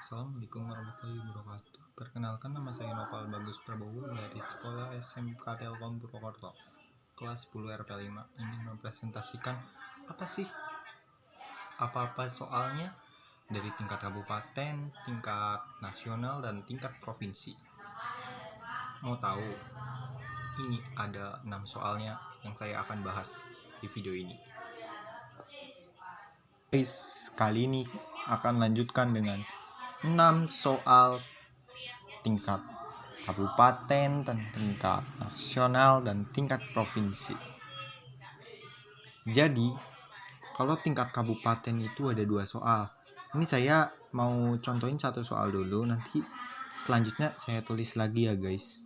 Assalamualaikum warahmatullahi wabarakatuh. Perkenalkan, nama saya Nopal Bagus Prabowo dari Sekolah SMK Telkom Purwokerto, kelas 10 RP5. Ingin mempresentasikan apa soalnya dari tingkat kabupaten, tingkat nasional, dan tingkat provinsi. Mau tahu? Ini ada 6 soalnya yang saya akan bahas di video ini. Kali ini akan lanjutkan dengan 6 soal tingkat kabupaten, dan tingkat nasional, dan tingkat provinsi. Jadi, kalau tingkat kabupaten itu ada 2 soal. Ini saya mau contohin satu soal dulu, nanti selanjutnya saya tulis lagi ya guys.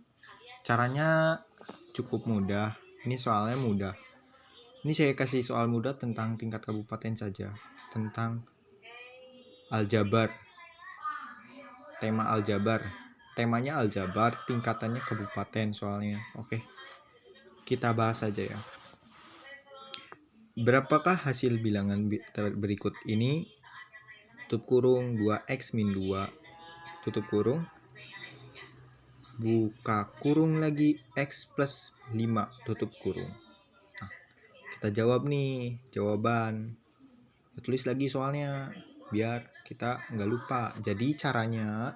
Caranya cukup mudah, ini soalnya mudah. Ini saya kasih soal mudah tentang tingkat kabupaten saja, tentang aljabar. Tema aljabar. Temanya aljabar, tingkatannya kabupaten soalnya. Oke. Kita bahas saja ya. Berapakah hasil bilangan berikut ini? Tutup kurung 2x min 2, tutup kurung, buka kurung lagi, x plus 5, tutup kurung. Nah, kita jawab nih jawaban. Kita tulis lagi soalnya biar kita nggak lupa. Jadi caranya,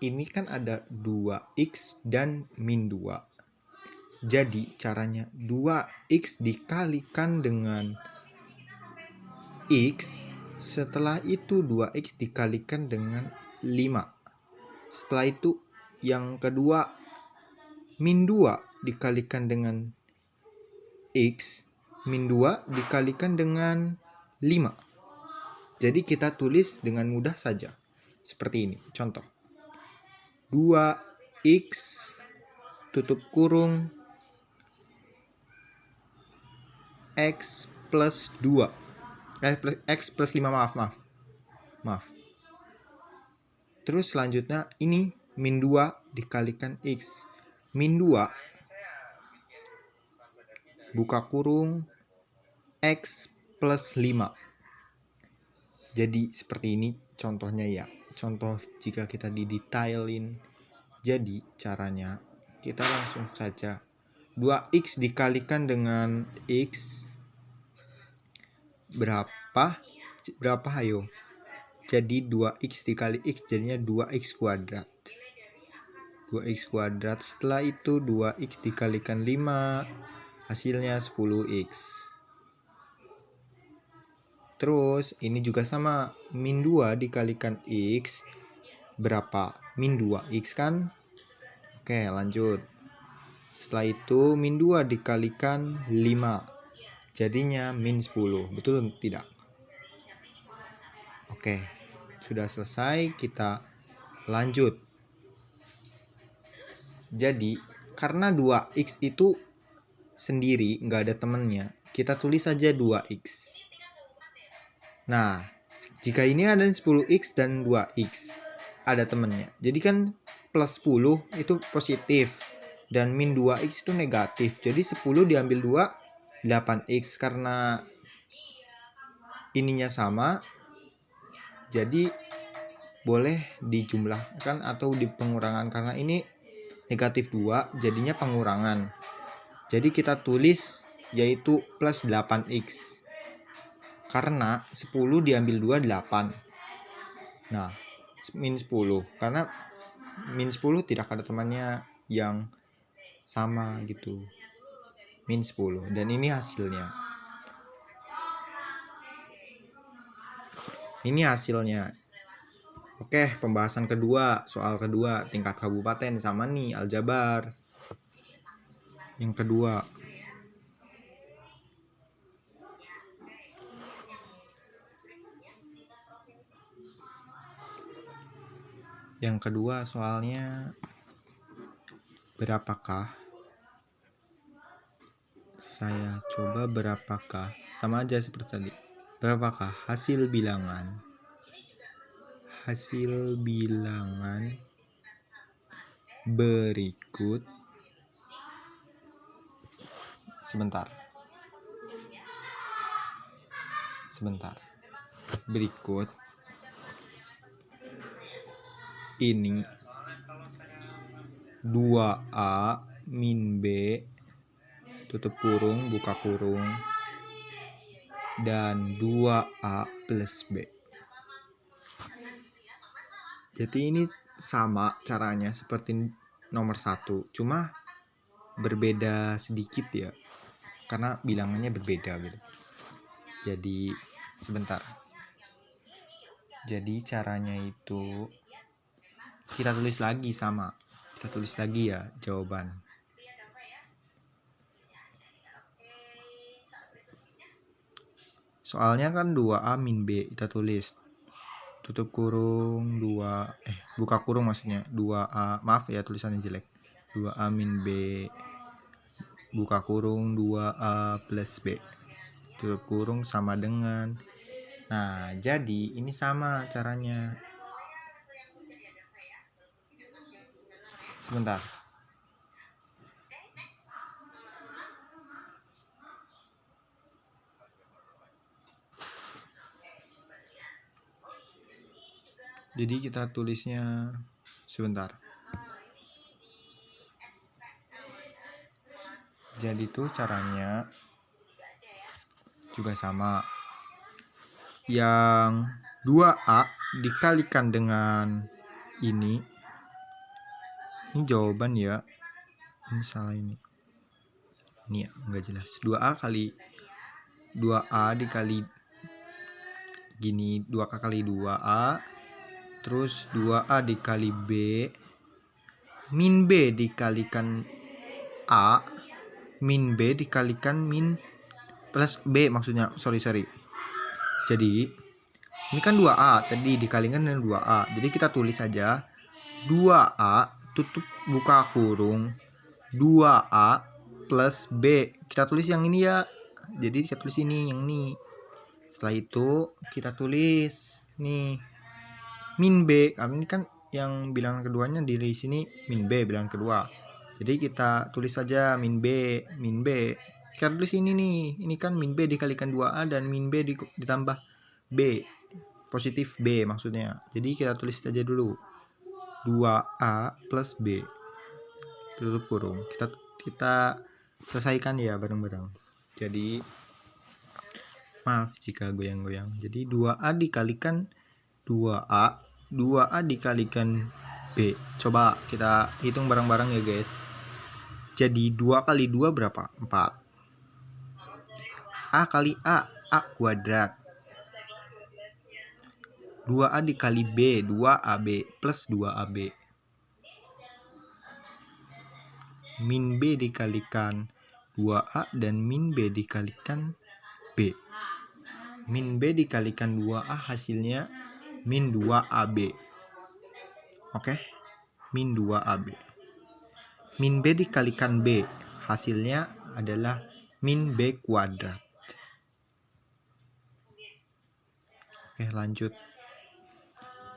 ini kan ada 2x dan min 2. Jadi caranya 2x dikalikan dengan x, setelah itu 2x dikalikan dengan 5. Setelah itu yang kedua min 2 dikalikan dengan x, min 2 dikalikan dengan 5. Jadi kita tulis dengan mudah saja. Seperti ini, contoh. 2x tutup kurung x plus 2. X plus 5, maaf. Terus selanjutnya ini min 2 dikalikan x. Min 2 buka kurung x plus 5. Jadi seperti ini contohnya ya. Contoh jika kita didetailin. Jadi caranya kita langsung saja 2x dikalikan dengan x berapa ayo? Jadi 2x dikali x jadinya 2x kuadrat. 2x kuadrat, setelah itu 2x dikalikan 5, hasilnya 10x. Terus ini juga sama, min 2 dikalikan x berapa? Min 2x kan? Oke, lanjut. Setelah itu min 2 dikalikan 5, jadinya min 10. Betul tidak? Oke, sudah selesai, kita lanjut. Jadi karena 2x itu sendiri nggak ada temennya, kita tulis saja 2x. Nah, jika ini ada 10x dan 2x ada temennya, jadi kan plus 10 itu positif dan min 2x itu negatif. Jadi 10 diambil 2, 8x. Karena ininya sama, jadi boleh dijumlahkan atau dipengurangan. Karena ini negatif 2, jadinya pengurangan. Jadi kita tulis yaitu plus 8x. Karena 10 diambil 2, 8. Nah, min 10. Karena min 10 tidak ada temannya yang sama gitu. Min 10. Dan ini hasilnya. Ini hasilnya. Oke, pembahasan kedua, soal kedua, tingkat kabupaten sama nih, aljabar. Yang kedua. Yang kedua soalnya berapakah? Saya coba berapakah? Sama aja seperti tadi. Berapakah hasil bilangan berikut? Sebentar. Sebentar. Berikut ini 2A min B tutup kurung buka kurung dan 2A plus B. Jadi ini sama caranya seperti nomor 1, cuma berbeda sedikit ya, karena bilangannya berbeda gitu. Jadi sebentar. Jadi caranya itu kita tulis lagi sama. Kita tulis lagi ya jawaban. Soalnya kan 2A min B, kita tulis tutup kurung 2 buka kurung maksudnya 2A, maaf ya tulisannya jelek. 2A min B buka kurung 2A plus B tutup kurung sama dengan. Nah, jadi ini sama caranya. Sebentar. Jadi kita tulisnya sebentar. Jadi tuh caranya juga sama. Yang 2A dikalikan dengan ini jawaban ya. Ini salah ini. Ini ya, enggak jelas. 2A dikali gini, 2K kali 2A, terus 2A dikali B min B dikalikan A min B dikalikan min plus B maksudnya, sorry. Jadi ini kan 2A tadi dikalikan dengan 2A, jadi kita tulis saja 2A tutup buka kurung 2A plus B. Kita tulis yang ini ya, jadi kita tulis ini yang ini. Setelah itu kita tulis nih min B, karena ini kan yang bilangan keduanya di sini min B bilangan kedua. Jadi kita tulis saja min B. Kita tulis ini nih, ini kan min B dikalikan 2A dan min B ditambah B, positif B maksudnya. Jadi kita tulis saja dulu 2A plus B tutup kurung. Kita selesaikan ya bareng-bareng. Jadi maaf jika goyang-goyang. Jadi 2A dikalikan 2A dikalikan B. Coba kita hitung bareng-bareng ya guys. Jadi 2 kali 2 berapa? 4. A kali A kuadrat. 2A dikali B, 2AB plus 2AB. Min B dikalikan 2A dan min B dikalikan B. Min B dikalikan 2A hasilnya min 2AB. Oke? Min 2AB. Min B dikalikan B hasilnya adalah min B kuadrat. Oke, lanjut.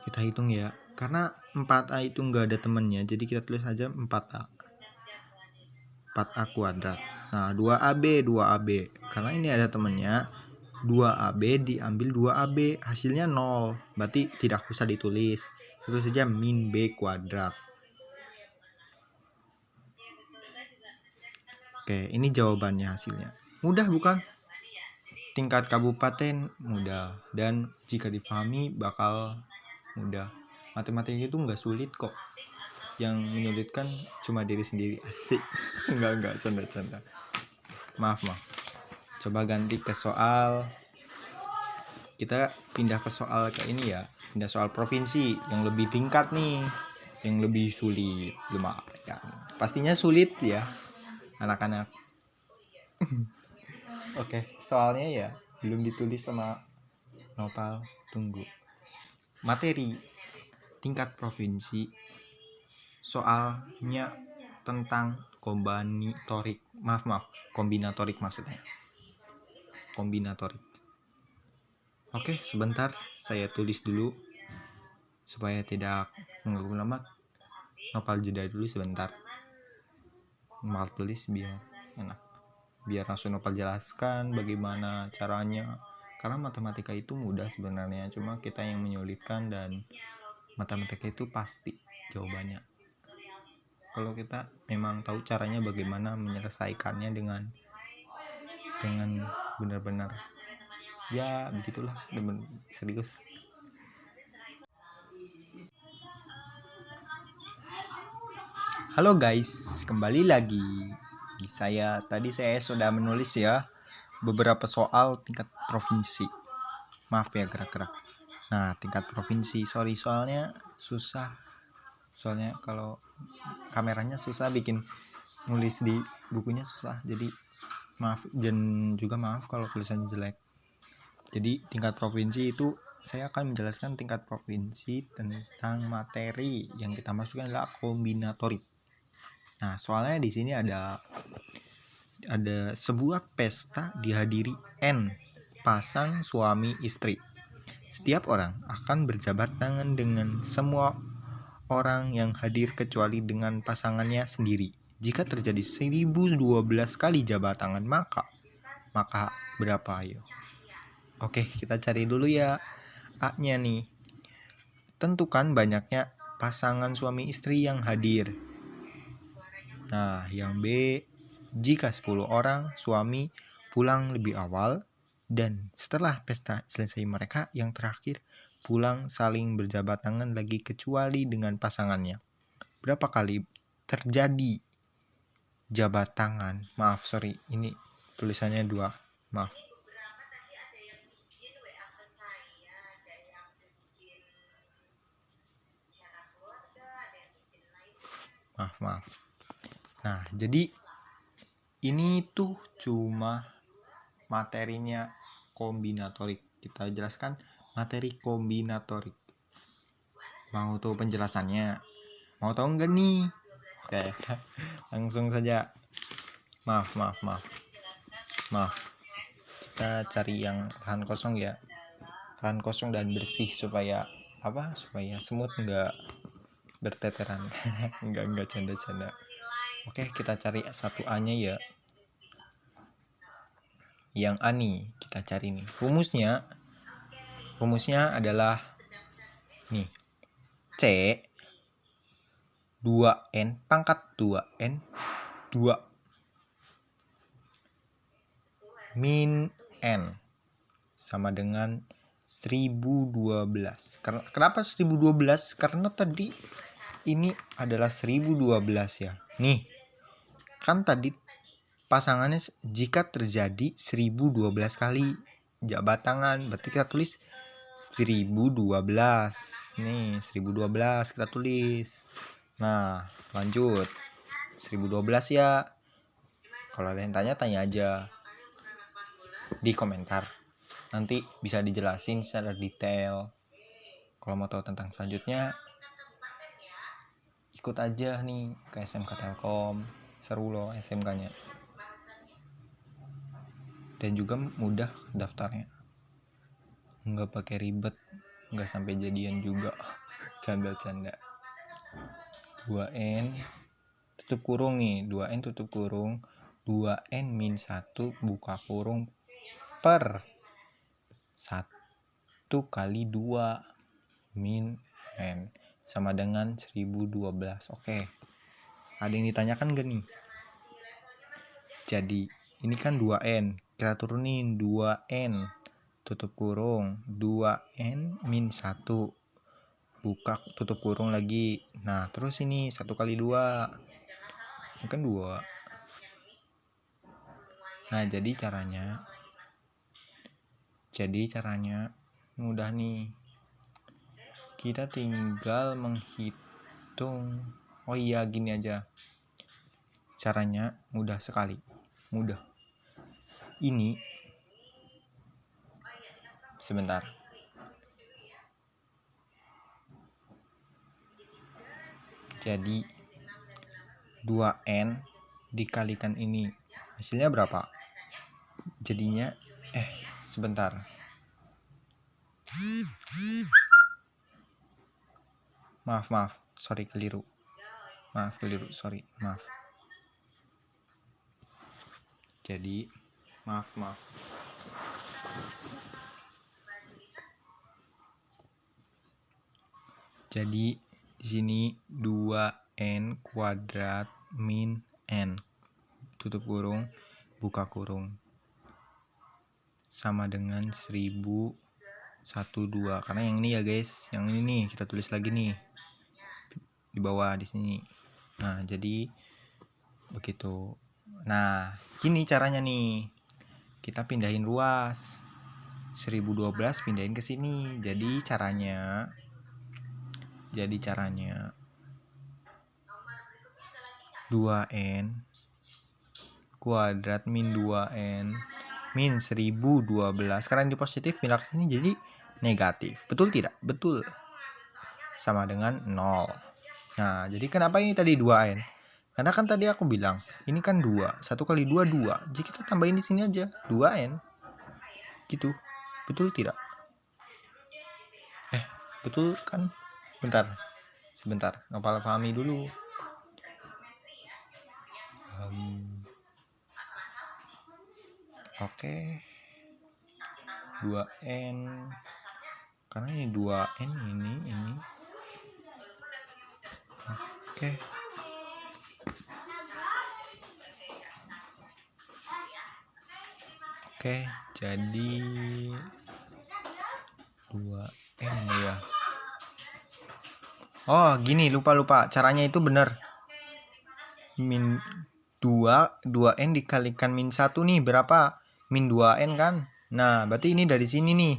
Kita hitung ya. Karena 4A itu enggak ada temannya, jadi kita tulis aja 4A. 4A kuadrat. Nah, 2AB. Karena ini ada temannya, 2AB diambil 2AB, hasilnya 0. Berarti tidak usah ditulis. Itu saja min B kuadrat. Oke, ini jawabannya hasilnya. Mudah bukan? Tingkat kabupaten mudah, dan jika dipahami bakal mudah. Matematika itu nggak sulit kok. Yang menyulitkan cuma diri sendiri. Asik. Enggak, canda. Maaf. Coba ganti ke soal. Kita pindah ke soal ke ini ya. Pindah soal provinsi yang lebih tingkat nih. Yang lebih sulit. Lumayan. Pastinya sulit ya anak-anak. Oke, soalnya ya belum ditulis sama Nopal. Tunggu. Materi tingkat provinsi. Soalnya tentang kombinatorik. Maaf, kombinatorik maksudnya. Kombinatorik. Oke, sebentar saya tulis dulu supaya tidak mengganggu lama. Nopal jeda dulu sebentar. Nopal tulis biar enak. Biar langsung Nopal jelaskan bagaimana caranya Karena matematika itu mudah sebenarnya, cuma kita yang menyulitkan, dan matematika itu pasti jawabannya. Kalau kita memang tahu caranya bagaimana menyelesaikannya dengan benar-benar, ya begitulah, serius. Halo guys, kembali lagi. Saya sudah menulis ya beberapa soal tingkat provinsi. Maaf ya gerak-gerak. Nah, tingkat provinsi, soalnya susah. Soalnya kalau kameranya susah, bikin nulis di bukunya susah. Jadi maaf, dan juga maaf kalau tulisannya jelek. Jadi tingkat provinsi itu saya akan menjelaskan tingkat provinsi tentang materi yang kita masukkan adalah kombinatorik. Nah, soalnya di sini ada sebuah pesta dihadiri N pasang suami istri. Setiap orang akan berjabat tangan dengan semua orang yang hadir kecuali dengan pasangannya sendiri. Jika terjadi 1012 kali jabat tangan, maka berapa, ayo? Oke, kita cari dulu ya A-nya nih. Tentukan banyaknya pasangan suami istri yang hadir. Nah, yang B, jika 10 orang suami pulang lebih awal dan setelah pesta selesai mereka yang terakhir pulang saling berjabat tangan lagi kecuali dengan pasangannya. Berapa kali terjadi jabat tangan? Maaf, sorry, ini tulisannya 2. Maaf. Maaf. Nah, jadi ini tuh cuma materinya kombinatorik. Kita jelaskan materi kombinatorik. Mau tahu penjelasannya? Mau tahu enggak nih? Oke, langsung saja. Maaf. Kita cari yang lahan kosong ya. Lahan kosong dan bersih supaya semut enggak berteteran. enggak canda. Oke, kita cari 1A-nya ya. Yang A nih, kita cari nih. Rumusnya adalah nih. C 2N pangkat 2N 2 min N sama dengan 1012. Kenapa 1012? Karena tadi ini adalah 1012 ya. Nih, kan tadi pasangannya jika terjadi 1012 kali jabat tangan, berarti kita tulis 1012. Nih, 1012 kita tulis. Nah, lanjut. 1012 ya. Kalau ada yang tanya aja di komentar. Nanti bisa dijelasin secara detail. Kalau mau tahu tentang selanjutnya, ikut aja nih ke SMK Telkom. Seru loh SMK-nya. Dan juga mudah daftarnya. Nggak pakai ribet, nggak sampai jadian juga. Canda. 2N tutup kurung nih, 2N tutup kurung, 2N min 1 buka kurung per 1 kali 2 min N sama dengan 1012. Oke. Ada yang ditanyakan gak nih? Jadi ini kan 2N, kita turunin 2N tutup kurung 2N min 1 buka tutup kurung lagi. Nah, terus ini 1 kali 2 ini kan 2. Nah, jadi caranya mudah nih. Kita tinggal menghitung. Oh iya, gini aja. Caranya mudah sekali. Mudah. Ini sebentar. Jadi 2N dikalikan ini hasilnya berapa? Jadinya sebentar. Maaf. Sorry, keliru. Sorry. Jadi maaf. Jadi di sini 2n kuadrat min n tutup kurung buka kurung sama dengan 1012, karena yang ini ya guys, yang ini nih kita tulis lagi nih di bawah di sini. Nah, jadi begitu. Nah, gini caranya nih. Kita pindahin ruas. 1012 pindahin ke sini. Jadi caranya 2n kuadrat min 2n min 1012. Karena ini positif pindah ke sini jadi negatif. Betul tidak? Betul. Sama dengan 0. Nah, jadi kenapa ini tadi 2n? Karena kan tadi aku bilang, ini kan 2. 1 kali 2, 2. Jadi kita tambahin di sini aja, 2n. Gitu. Betul tidak? Betul kan? Sebentar. Ngapal pahami dulu. Oke. 2n. Karena ini 2n ini. Oke. Oke, jadi 2n ya. Oh, gini, lupa. Caranya itu benar. Min 2n dikalikan min 1 nih berapa? Min 2n kan? Nah, berarti ini dari sini nih.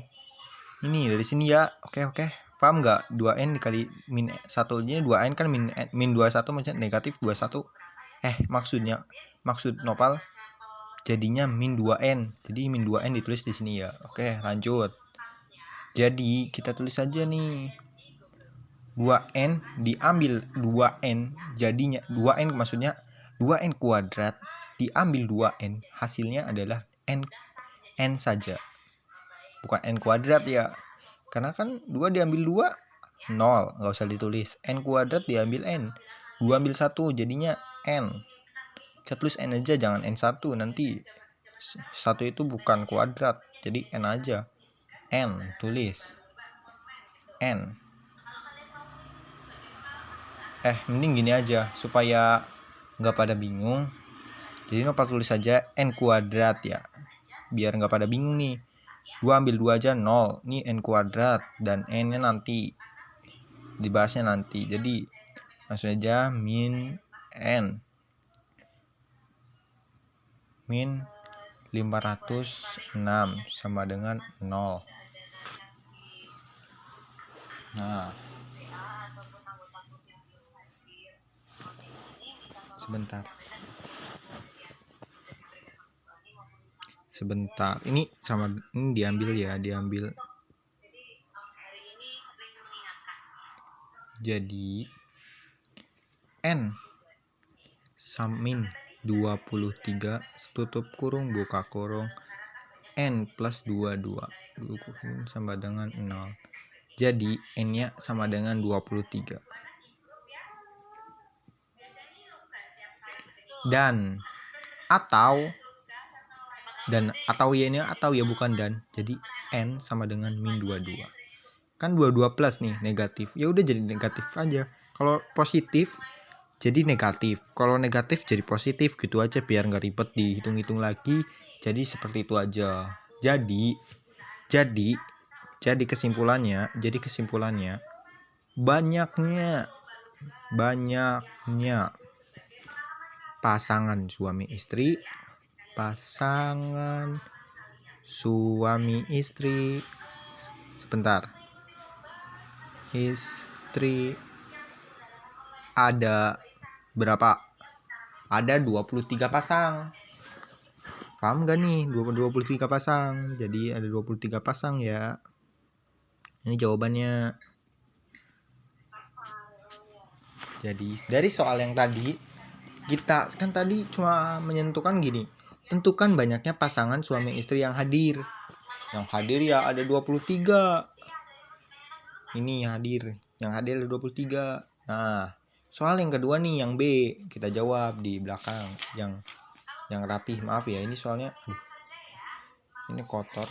Ini dari sini ya. Oke. Paham nggak? 2n dikali min 1 nya 2n kan min 21 macam negatif 21. Maksud Nopal jadinya min 2n. Jadi min 2n ditulis di sini ya. Oke, lanjut. Jadi kita tulis saja nih. 2n diambil 2n jadinya 2n, maksudnya 2n kuadrat diambil 2n, hasilnya adalah n saja, bukan n kuadrat ya, karena kan 2 diambil 2 0, nggak usah ditulis. N kuadrat diambil n, 2 ambil 1 jadinya n, kita tulis n aja, jangan n1, nanti 1 itu bukan kuadrat, jadi n aja. N, tulis n. Mending gini aja supaya nggak pada bingung. Jadi Nopal tulis saja n kuadrat ya, biar nggak pada bingung nih. 2 ambil 2 aja 0, ini n kuadrat, dan n nya nanti dibahasnya nanti. Jadi langsung aja min n min 506 sama dengan 0. Nah, sebentar, ini diambil jadi n min 23 tutup kurung buka kurung n plus 22 sama dengan 0. Jadi n nya sama dengan 23. Dan atau ya, ini atau ya, bukan dan. Jadi n sama dengan min 22. Kan 22 plus nih, negatif. Ya udah jadi negatif aja. Kalau positif jadi negatif. Kalau negatif jadi positif, gitu aja biar nggak ribet dihitung-hitung lagi. Jadi seperti itu aja. Jadi kesimpulannya banyaknya pasangan suami istri ada berapa? Ada 23 pasang. Paham gak nih? 23 pasang. Jadi ada 23 pasang ya. Ini jawabannya. Jadi dari soal yang tadi, kita kan tadi cuma menentukan gini, tentukan banyaknya pasangan suami istri yang hadir. Yang hadir ya ada 23. Ini yang hadir ada 23. Nah, soal yang kedua nih, yang B, kita jawab di belakang yang rapih. Maaf ya, ini soalnya ini kotor.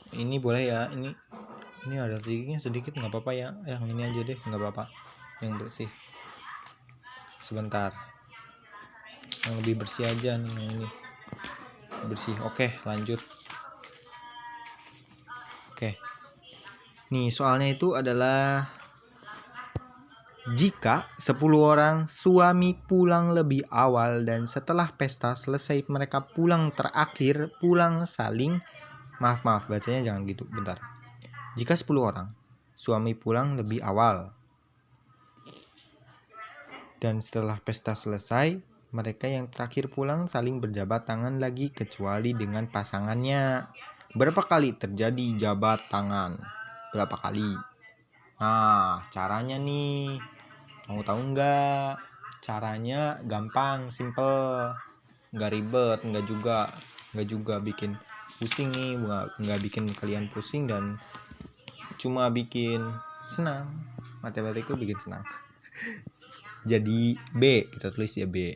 Ini boleh ya, ini Ini ada tingginya sedikit, nggak apa-apa ya, yang ini aja deh, nggak apa-apa, yang bersih. Sebentar, yang lebih bersih aja nih, yang ini bersih. Oke, lanjut. Oke, nih soalnya itu adalah jika 10 orang suami pulang lebih awal dan setelah pesta selesai mereka pulang terakhir, pulang saling maaf bacanya jangan gitu, bentar. Jika 10 orang suami pulang lebih awal dan setelah pesta selesai mereka yang terakhir pulang saling berjabat tangan lagi kecuali dengan pasangannya. Berapa kali terjadi jabat tangan? Berapa kali? Nah, caranya nih, mau tahu nggak? Caranya gampang, simple, nggak ribet, nggak juga bikin pusing nih, nggak bikin kalian pusing dan cuma bikin senang. Matematika bikin senang. Jadi B, kita tulis ya B.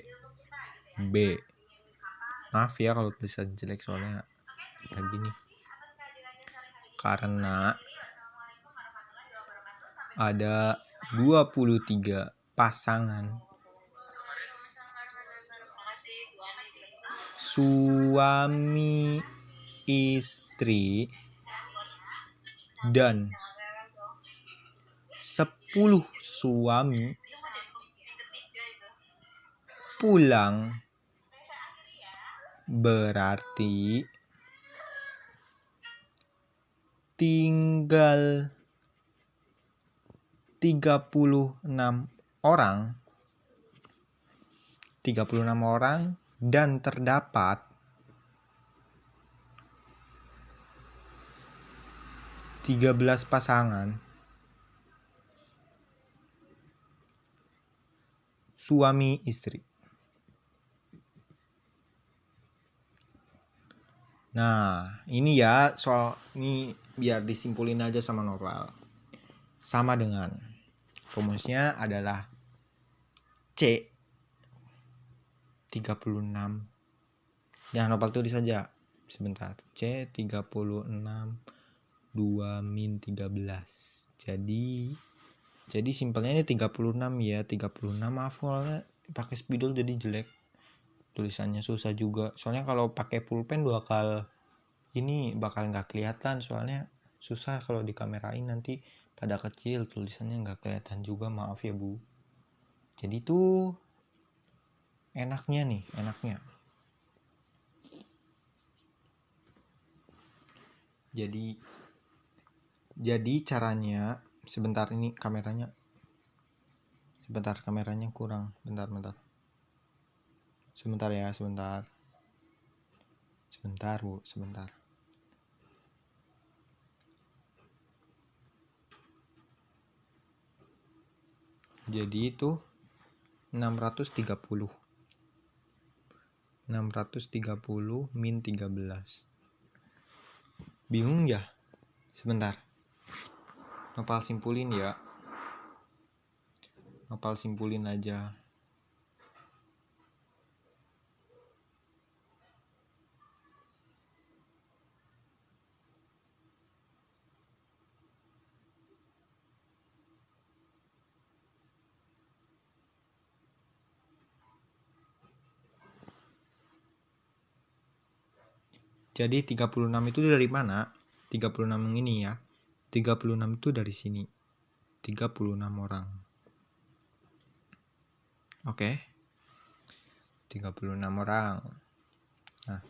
Maaf ya kalau tulisan jelek soalnya kayak gini. Karena ada 23 pasangan suami istri dan 10 suami pulang, berarti tinggal 36 orang dan terdapat 13 pasangan suami istri. Nah, ini ya soal ini biar disimpulin aja sama Nopal. Sama dengan rumusnya adalah C 36. Jangan Nopal tulis saja. Sebentar. C 36 2 min 13. Jadi simpelnya ini 36 ya. 36, maaf soalnya pakai spidol jadi jelek. Tulisannya susah juga. Soalnya kalau pakai pulpen bakal nggak kelihatan, soalnya susah kalau dikamerain nanti pada kecil tulisannya nggak kelihatan juga, maaf ya Bu. Jadi tuh enaknya jadi caranya sebentar, ini kameranya kurang, bentar ya, sebentar Bu, sebentar. Jadi itu 630 min 13. Bingung ya? Sebentar. Nopal simpulin ya. Nopal simpulin aja. Jadi 36 itu dari mana? 36 yang ini ya. 36 itu dari sini. 36 orang. Oke. 36 orang. Nah,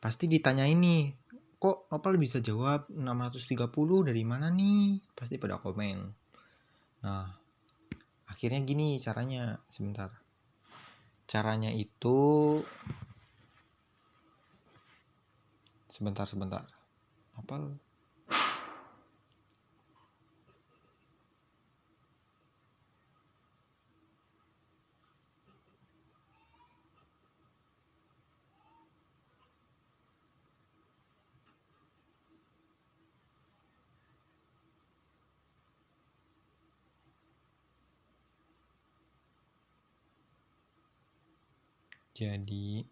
pasti ditanya ini, kok Nopal bisa jawab 630 dari mana nih? Pasti pada komen. Nah, akhirnya gini caranya. Sebentar. Caranya itu sebentar. Nopal jadi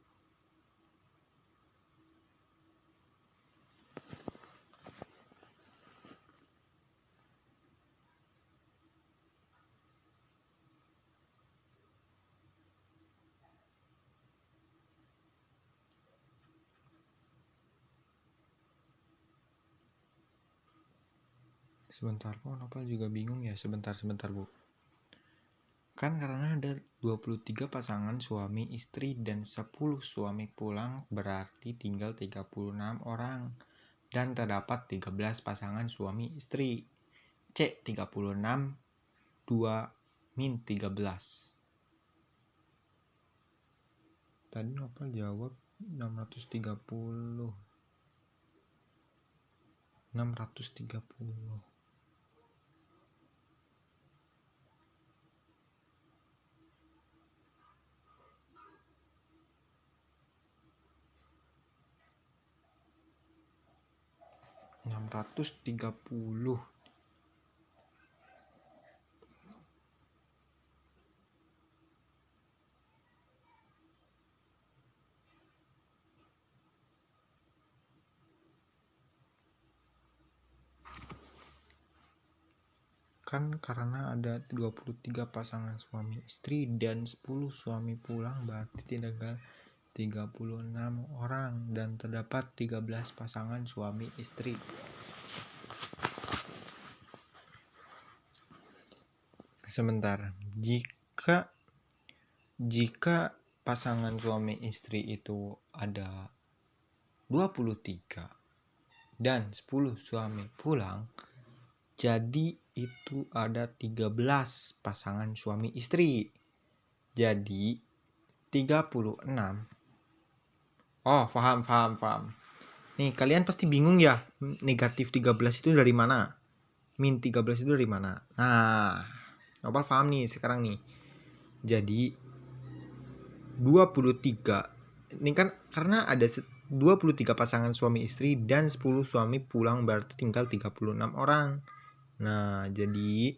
Sebentar, kok Nopal juga bingung ya. Sebentar Bu. Kan karena ada 23 pasangan suami istri dan 10 suami pulang, berarti tinggal 36 orang. Dan terdapat 13 pasangan suami istri. C 36 2 min 13. Tadi Nopal jawab 630. 630. Kan karena ada 23 pasangan suami istri dan 10 suami pulang, berarti tinggal 36 orang dan terdapat 13 pasangan suami istri. Sebentar, jika pasangan suami istri itu ada 23 dan 10 suami pulang, jadi itu ada 13 pasangan suami istri. Jadi 36. Oh, paham. Nih, kalian pasti bingung ya, negatif 13 itu dari mana? Min 13 itu dari mana? Nah, Nopal paham nih sekarang nih. Jadi 23. Ini kan karena ada 23 pasangan suami istri dan 10 suami pulang, berarti tinggal 36 orang. Nah, jadi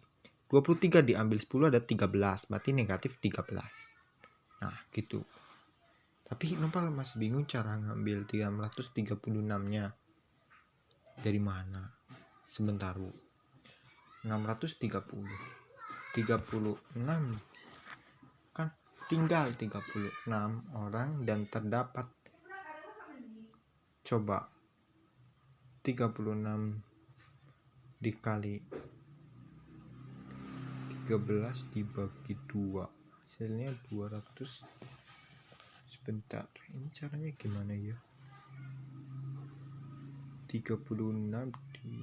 23 diambil 10 ada 13, berarti negatif 13. Nah, gitu. Tapi Nopal masih bingung cara ngambil 336-nya. Dari mana? Sebentar, Bu. 630. 36. Kan tinggal 36 orang dan terdapat. Coba 36 dikali 13 dibagi 2, hasilnya 200. Sebentar, ini caranya gimana ya? 36 di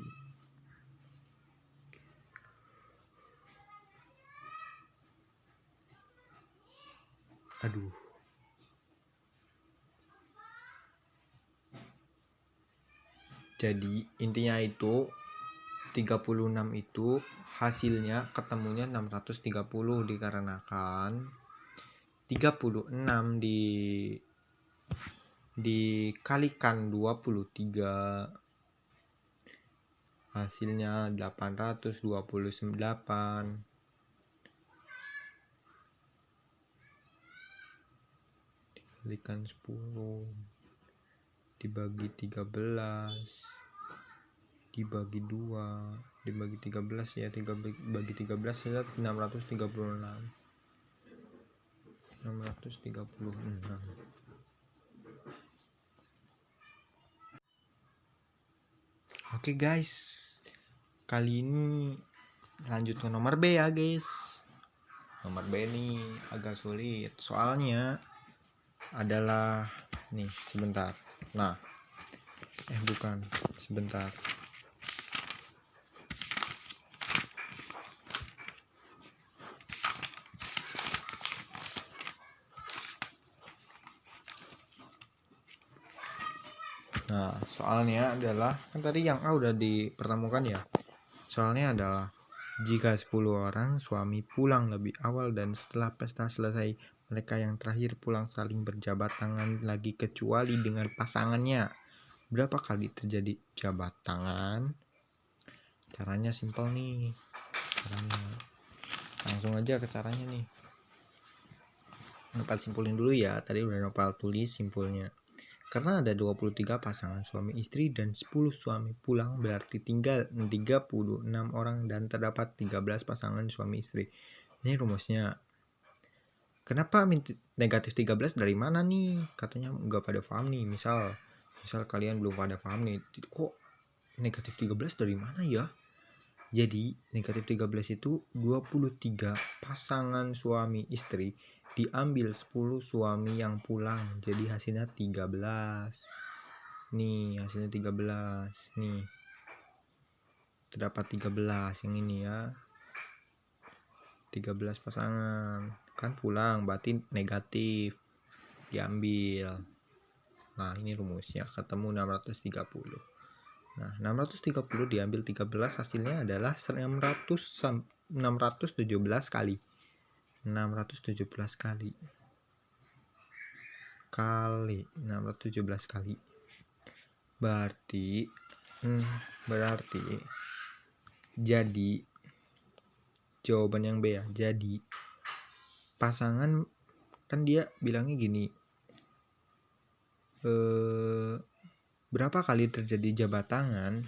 jadi intinya itu 36 itu hasilnya ketemunya 630, dikarenakan 36 dikalikan 23 hasilnya 828. Dikalikan 10 dibagi 13 dibagi 2 dibagi 13 ya, 3 bagi 13 ya 636. Oke guys, kali ini lanjut ke nomor B ya guys. Nomor B ini agak sulit, soalnya adalah nih, sebentar. Nah, bukan, sebentar. Nah, soalnya adalah kan tadi yang A udah dipertemukan ya. Soalnya adalah jika 10 orang suami pulang lebih awal dan setelah pesta selesai, mereka yang terakhir pulang saling berjabat tangan lagi kecuali dengan pasangannya. Berapa kali terjadi jabat tangan? Caranya simpel nih. Langsung aja ke caranya nih. Nopal simpulin dulu ya. Tadi udah Nopal tulis simpulnya. Karena ada 23 pasangan suami istri dan 10 suami pulang, berarti tinggal 36 orang dan terdapat 13 pasangan suami istri. Ini rumusnya. Kenapa negatif 13 dari mana nih? Katanya nggak pada paham nih. Misal kalian belum pada paham nih. Kok negatif 13 dari mana ya? Jadi negatif 13 itu 23 pasangan suami istri diambil 10 suami yang pulang. Jadi hasilnya 13. Nih hasilnya 13. Nih terdapat 13 yang ini ya. 13 pasangan. Kan pulang berarti negatif. Diambil. Nah ini rumusnya ketemu 630. Nah 630 diambil 13 hasilnya adalah 617 kali. 617 kali 617 kali berarti jadi jawaban yang B ya. Jadi pasangan kan dia bilangnya gini, berapa kali terjadi jabat tangan.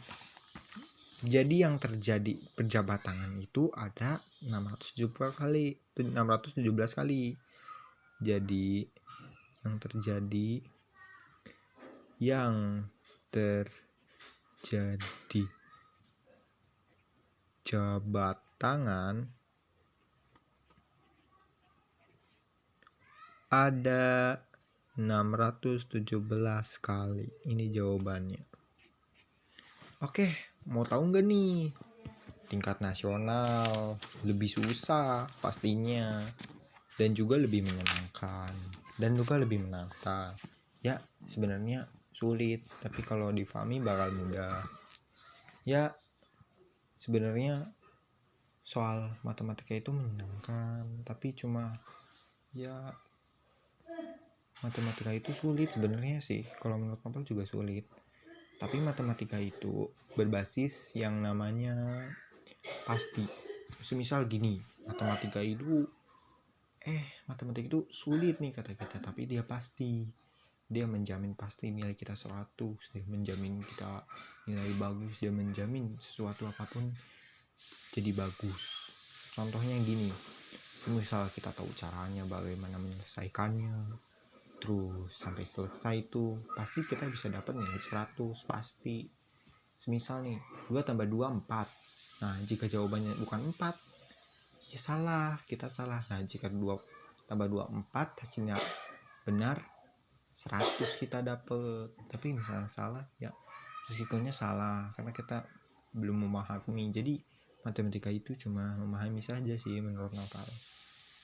Jadi yang terjadi berjabat tangan itu ada 617 kali. Jadi yang terjadi jabat tangan ada 617 kali. Ini jawabannya. Oke, mau tahu nggak nih? Tingkat nasional lebih susah pastinya, dan juga lebih menyenangkan, dan juga lebih menantang. Ya, sebenarnya sulit, tapi kalau difahami bakal mudah. Ya, sebenarnya soal matematika itu menyenangkan, tapi cuma ya matematika itu sulit sebenarnya sih. Kalau menurut Nopal juga sulit. Tapi matematika itu berbasis yang namanya pasti. Semisal gini, matematika itu sulit nih kata kita, tapi dia pasti. Dia menjamin pasti nilai kita 100, dia menjamin kita nilai bagus, dia menjamin sesuatu apapun jadi bagus. Contohnya gini, semisal kita tahu caranya bagaimana menyelesaikannya, terus sampai selesai itu pasti kita bisa dapat nilai 100 pasti. Semisal nih 2 tambah 2 4. Nah jika jawabannya bukan 4, ya salah, kita salah. Nah jika 2 tambah 2 4 hasilnya benar, 100 kita dapat. Tapi misalnya salah, ya risikonya salah karena kita belum memahami. Jadi matematika itu cuma memahami saja sih menurut Nopal.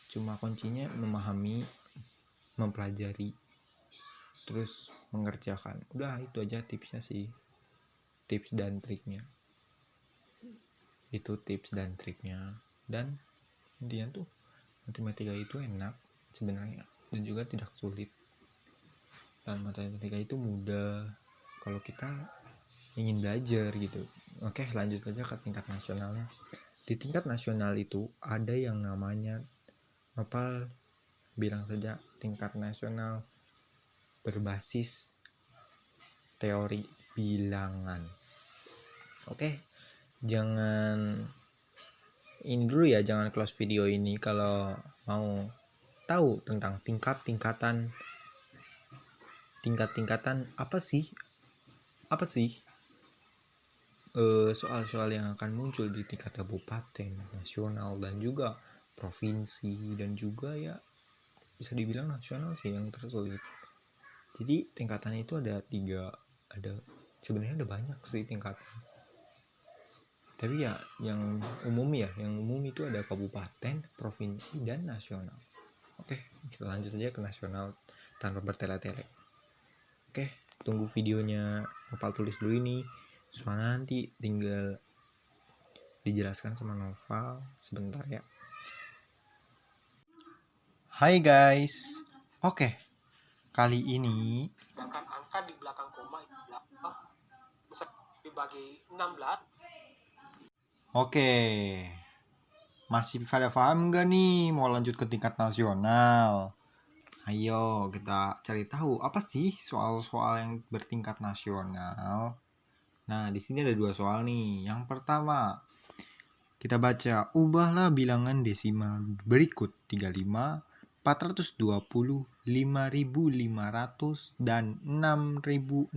Cuma kuncinya memahami, mempelajari, terus mengerjakan. Udah itu aja tipsnya sih, tips dan triknya. Itu tips dan triknya. Dan intinya tuh matematika itu enak sebenarnya, dan juga tidak sulit. Dan matematika itu mudah kalau kita ingin belajar gitu. Oke, lanjut aja ke tingkat nasionalnya. Di tingkat nasional itu ada yang namanya, Nopal bilang saja tingkat nasional berbasis teori bilangan. Oke, jangan ini dulu ya, jangan close video ini kalau mau tahu tentang tingkat-tingkatan apa sih soal-soal yang akan muncul di tingkat kabupaten, nasional, dan juga provinsi, dan juga ya bisa dibilang nasional sih yang tersulit. Jadi tingkatan itu ada 3, sebenarnya ada banyak sih tingkatan, tapi ya yang umum itu ada kabupaten, provinsi, dan nasional. Oke, kita lanjut aja ke nasional tanpa bertele-tele. Oke, tunggu videonya Nopal tulis dulu ini, soalnya nanti tinggal dijelaskan sama Nopal sebentar ya. Hai guys. Oke, kali ini sedangkan angka di belakang koma itu bisa dibagi 16. Oke, masih pada paham gak nih mau lanjut ke tingkat nasional? Ayo kita cari tahu apa sih soal-soal yang bertingkat nasional. Nah di sini ada 2 soal nih. Yang pertama kita baca, ubahlah bilangan desimal berikut 35, 420, 5.500, dan 6.060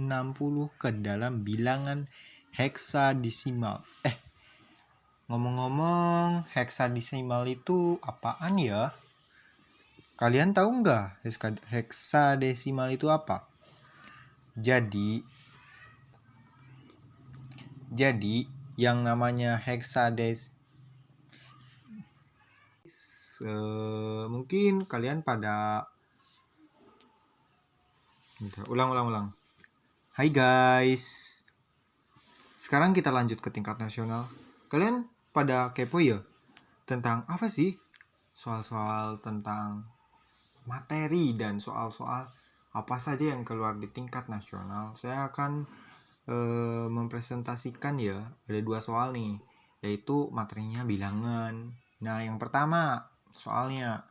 ke dalam bilangan heksadesimal. Ngomong-ngomong, heksadesimal itu apaan ya? Kalian tahu nggak heksadesimal itu apa? Jadi yang namanya mungkin kalian pada ulang. Hai guys. Sekarang kita lanjut ke tingkat nasional. Kalian pada kepo ya? Tentang apa sih? Soal-soal tentang materi dan soal-soal apa saja yang keluar di tingkat nasional. Saya akan mempresentasikan ya, ada 2 soal nih, yaitu materinya bilangan. Nah, yang pertama soalnya,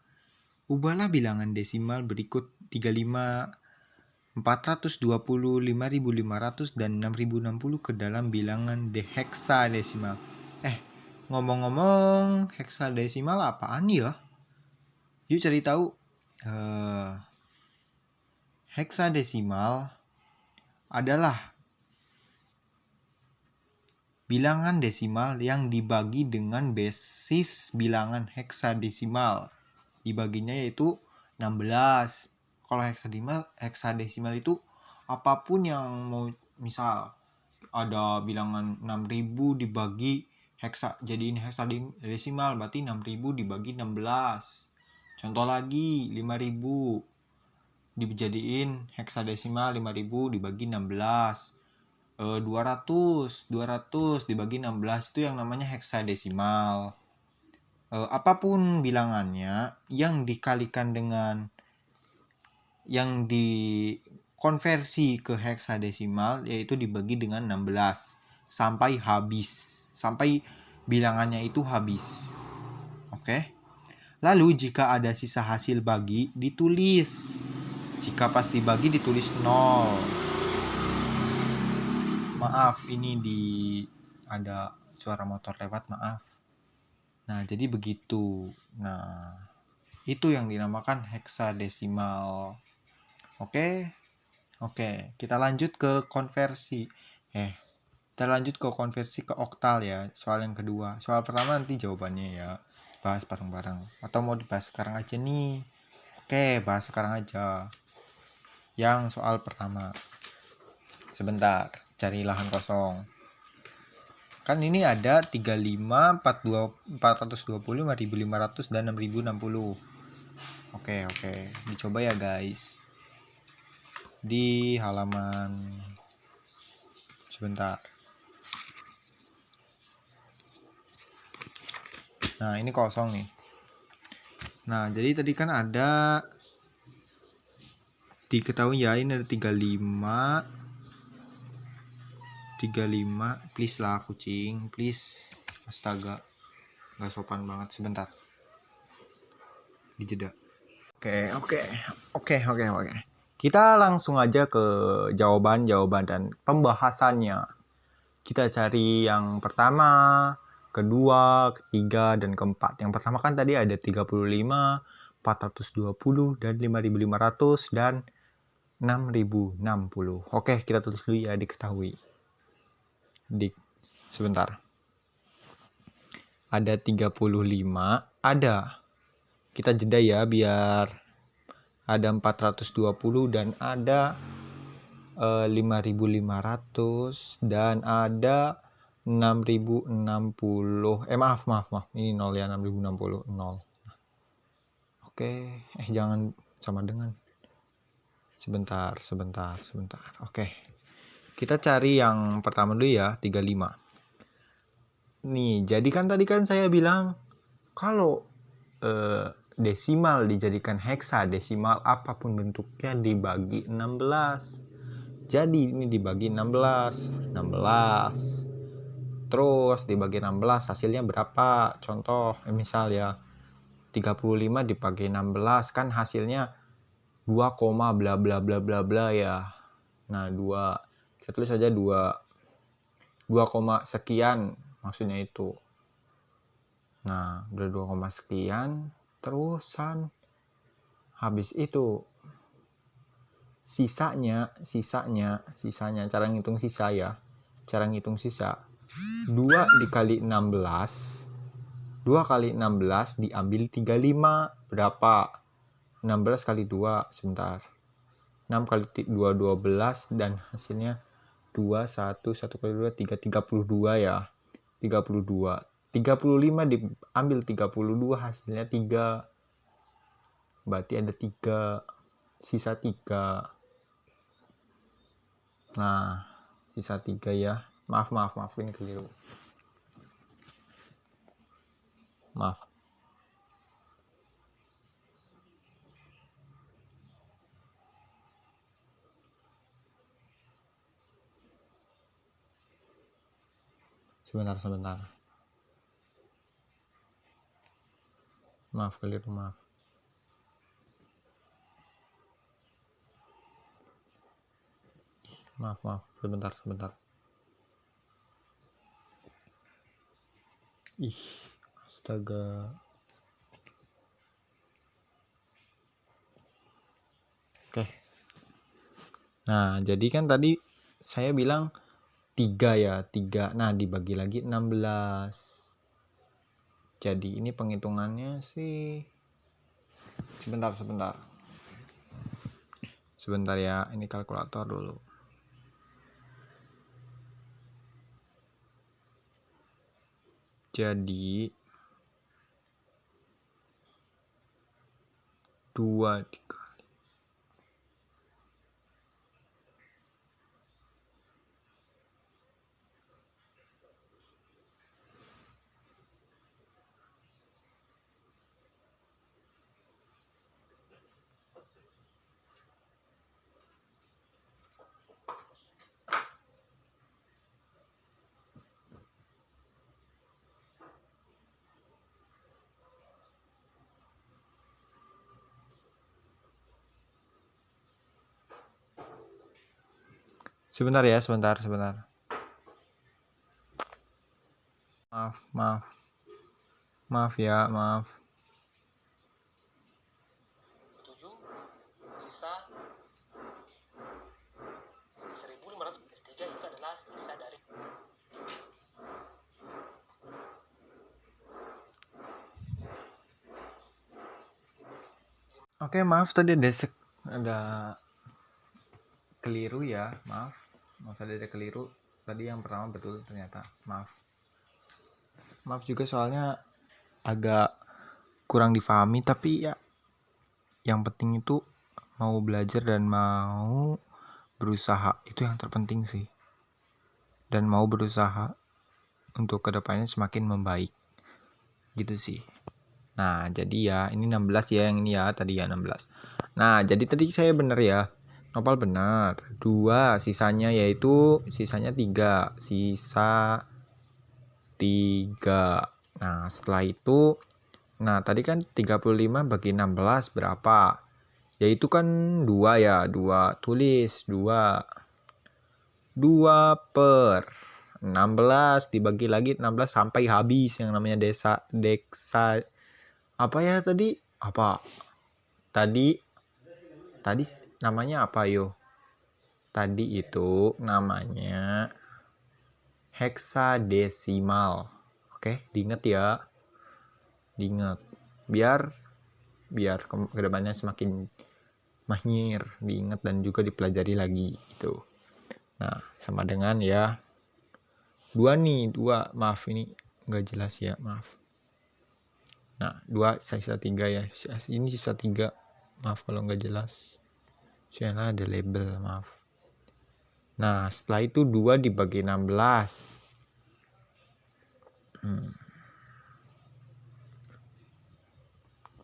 ubahlah bilangan desimal berikut 35, 420, 5500 dan 6060 ke dalam bilangan heksadesimal. Ngomong-ngomong, heksadesimal apaan ya? Yuk cari tahu. Heksadesimal adalah bilangan desimal yang dibagi dengan basis bilangan heksadesimal. Dibaginya yaitu 16. Kalau heksadesimal itu apapun yang mau, misal ada bilangan 6000 dibagi jadiin heksadesimal, berarti 6000 dibagi 16. Contoh lagi, 5000 dijadiin heksadesimal, 5000 dibagi 16. 200 dibagi 16 itu yang namanya heksadesimal. Apapun bilangannya yang dikalikan dengan yang dikonversi ke heksadesimal yaitu dibagi dengan 16 sampai habis, sampai bilangannya itu habis. Oke. Lalu jika ada sisa hasil bagi ditulis. Jika pas dibagi ditulis 0. Maaf, ini ada suara motor lewat, maaf. Nah, jadi begitu. Nah, itu yang dinamakan heksadesimal. Oke, kita lanjut ke konversi. Kita lanjut ke konversi ke oktal ya, soal yang kedua. Soal pertama nanti jawabannya ya, bahas bareng-bareng. Atau mau dibahas sekarang aja nih? Oke, bahas sekarang aja. Yang soal pertama. Sebentar, cari lahan kosong. Kan ini ada 35, 420, 5500 dan 6060. Oke. Dicoba ya guys. Di halaman, sebentar. Nah, ini kosong nih. Nah, jadi tadi kan ada, diketahui ya, ini ada 35, please lah kucing, please. Astaga, gak sopan banget, sebentar, dijeda. Oke. Kita langsung aja ke jawaban dan pembahasannya. Kita cari yang pertama, kedua, ketiga, dan keempat. Yang pertama kan tadi ada 35, 420, dan 5500, dan 6060. Oke, kita tulis dulu ya, diketahui. Sebentar. Ada 35, ada. Kita jeda ya biar ada 420 dan ada 5500 dan ada 6060. Maaf. Ini 0 ya, 6060 0. Oke, jangan sama dengan. Sebentar. Oke. Kita cari yang pertama dulu ya, 35. Nih, jadi kan tadi kan saya bilang kalau desimal dijadikan heksadesimal apapun bentuknya dibagi 16. Jadi ini dibagi 16. Terus dibagi 16 hasilnya berapa? Contoh misal ya 35 dibagi 16 kan hasilnya 2, bla bla bla bla bla ya. Nah, 2. Kita tulis saja 2, sekian maksudnya itu. Nah, udah 2, sekian. Terusan habis itu sisanya cara ngitung sisa ya. Cara ngitung sisa 2 dikali 16, 2 kali 16 diambil 35, berapa? 16 kali 2, sebentar, 6 kali 2, 12, dan hasilnya 2, 1 kali 2, 3, 32 ya, 32, 35 diambil 32, hasilnya 3, berarti ada 3, sisa 3. Nah, sisa 3 ya, maaf, ini keliru, maaf. Sebentar. Maaf, keliru, maaf. Maaf, sebentar. Astaga. Oke. Nah, jadi kan tadi saya bilang 3 ya, 3. Nah, dibagi lagi 16. Jadi ini penghitungannya sih, sebentar. Sebentar ya, ini kalkulator dulu. Jadi 2 dikali sebentar ya, sebentar. Maaf ya, maaf. 7 sisa 1503 itu adalah sisa dari Oke, maaf tadi ada keliru ya, maaf tadi ada keliru. Tadi yang pertama betul ternyata, maaf juga, soalnya agak kurang difahami. Tapi ya yang penting itu mau belajar dan mau berusaha, itu yang terpenting sih, dan mau berusaha untuk kedepannya semakin membaik gitu sih. Nah, jadi ya ini 16 ya, yang ini ya tadi ya 16. Nah, jadi tadi saya benar ya, Nopal benar, 2 sisanya, yaitu sisanya 3, sisa 3. Nah, setelah itu, nah tadi kan 35 bagi 16 berapa? Yaitu kan 2 ya, 2, tulis 2 per 16 dibagi lagi 16 sampai habis yang namanya deksa apa ya tadi? Apa? Tadi namanya apa yo? Tadi itu namanya heksadesimal. Oke, diingat ya. Diingat. Biar kedepannya semakin mahir, diingat dan juga dipelajari lagi itu. Nah, sama dengan ya 2 nih, 2. Maaf ini enggak jelas ya, maaf. Nah, 2 sisa 3 ya. Ini sisa 3. Maaf kalau enggak jelas. Soalnya ada label, maaf. Nah, setelah itu 2 dibagi 16.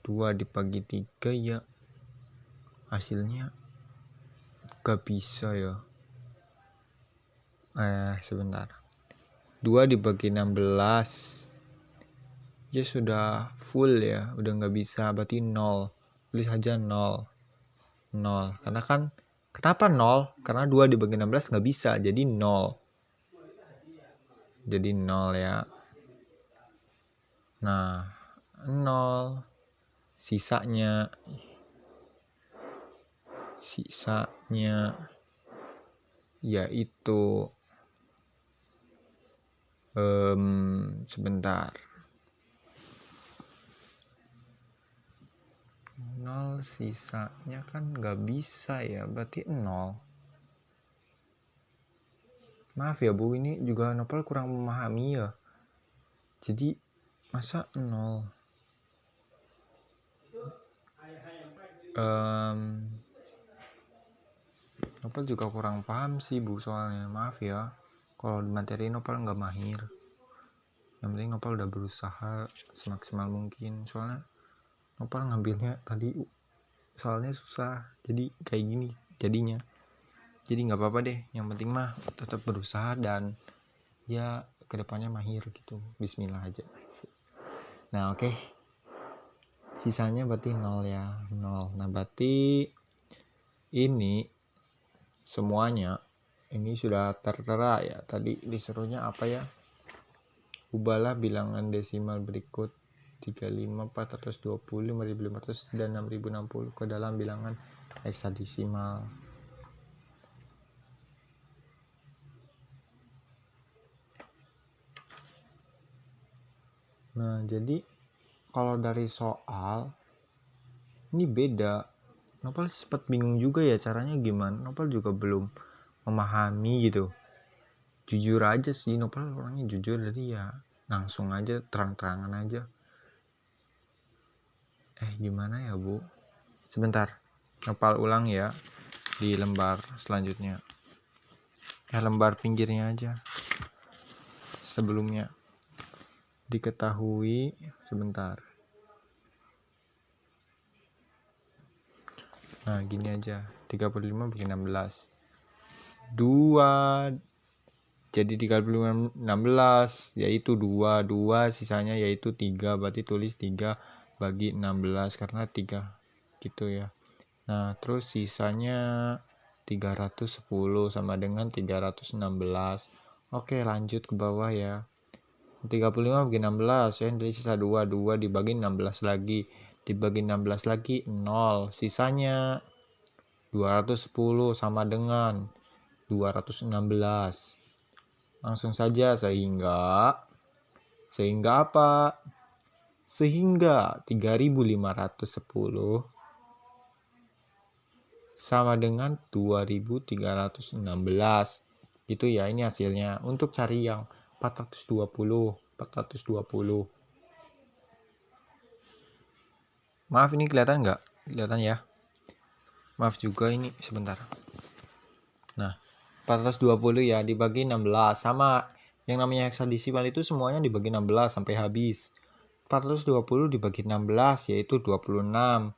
2 dibagi 3 ya. Hasilnya gak bisa ya. Sebentar. 2 dibagi 16. Ya sudah full ya, udah gak bisa, berarti 0. Tulis aja 0. Karena kan, kenapa 0? Karena 2 dibagi 16 gak bisa, jadi 0. Jadi 0 ya. Nah, 0. Sisanya yaitu Sebentar. 0 sisanya kan nggak bisa ya, berarti 0. Maaf ya Bu, ini juga Nopal kurang memahami ya. Jadi masa 0? Nopal juga kurang paham sih Bu, soalnya maaf ya. Kalau di materi Nopal nggak mahir. Yang penting Nopal udah berusaha semaksimal mungkin. Soalnya Nopal ngambilnya tadi soalnya susah, jadi kayak gini jadinya. Jadi nggak apa-apa deh, yang penting mah tetap berusaha dan ya kedepannya mahir gitu. Bismillah aja. Nah oke. Sisanya berarti 0 ya, 0. Nah berarti ini semuanya ini sudah tertera ya. Tadi disuruhnya apa ya? Ubahlah bilangan desimal berikut 35, 420, 5500 dan 6060 ke dalam bilangan heksadesimal. Nah, jadi kalau dari soal ini beda. Nopal sempat bingung juga ya caranya gimana. Nopal juga belum memahami gitu. Jujur aja sih, Nopal orangnya jujur, jadi ya langsung aja, terang-terangan aja. Gimana ya Bu? Sebentar, Nopal ulang ya di lembar selanjutnya. Lembar pinggirnya aja. Sebelumnya diketahui, sebentar. Nah gini aja, 35 bagi 16 2, jadi 35 16 yaitu 2 sisanya yaitu 3, berarti tulis 3 bagi 16 karena 3 gitu ya. Nah terus sisanya 310 sama dengan 316. Oke lanjut ke bawah ya. 35 bagi 16 ya, dari sisa 2 dibagi 16 lagi, dibagi 16 lagi 0, sisanya 210 sama dengan 216. Langsung saja, sehingga apa? Sehingga 3510 sama dengan 2316. Gitu ya, ini hasilnya. Untuk cari yang 420. Maaf, ini kelihatan nggak? Kelihatan ya. Maaf juga ini, sebentar. Nah, 420 ya dibagi 16, sama yang namanya heksadesimal itu semuanya dibagi 16 sampai habis. 420 dibagi 16 yaitu 26.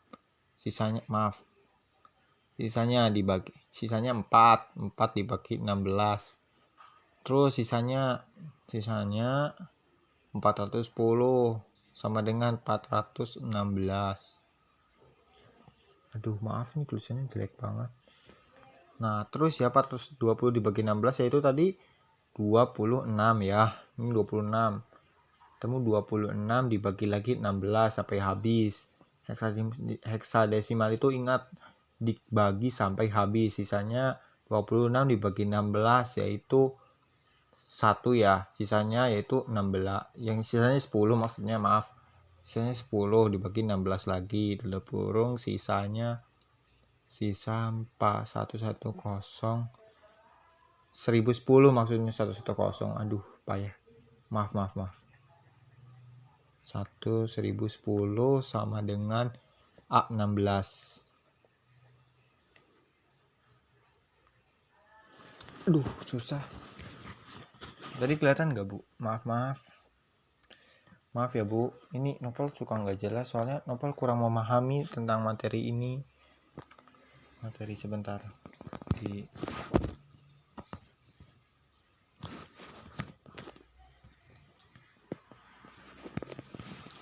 Sisanya 4 dibagi 16. Terus sisanya 410 sama dengan 416. Aduh maaf nih tulisannya jelek banget. Nah terus ya 420 dibagi 16 yaitu tadi 26 ya. Ini 26. Temu 26 dibagi lagi 16 sampai habis. Heksadesimal itu ingat dibagi sampai habis. Sisanya 26 dibagi 16 yaitu 1 ya. Sisanya yaitu 16. Yang sisanya 10 maksudnya, maaf. Sisanya 10 dibagi 16 lagi. Dalam kurung sisa 4110. 1010 maksudnya 110. Aduh payah. Maaf. 1010 sama dengan A16. Aduh susah. Tadi kelihatan nggak Bu? Maaf ya Bu, ini Nopal suka nggak jelas soalnya Nopal kurang memahami tentang materi ini. Sebentar.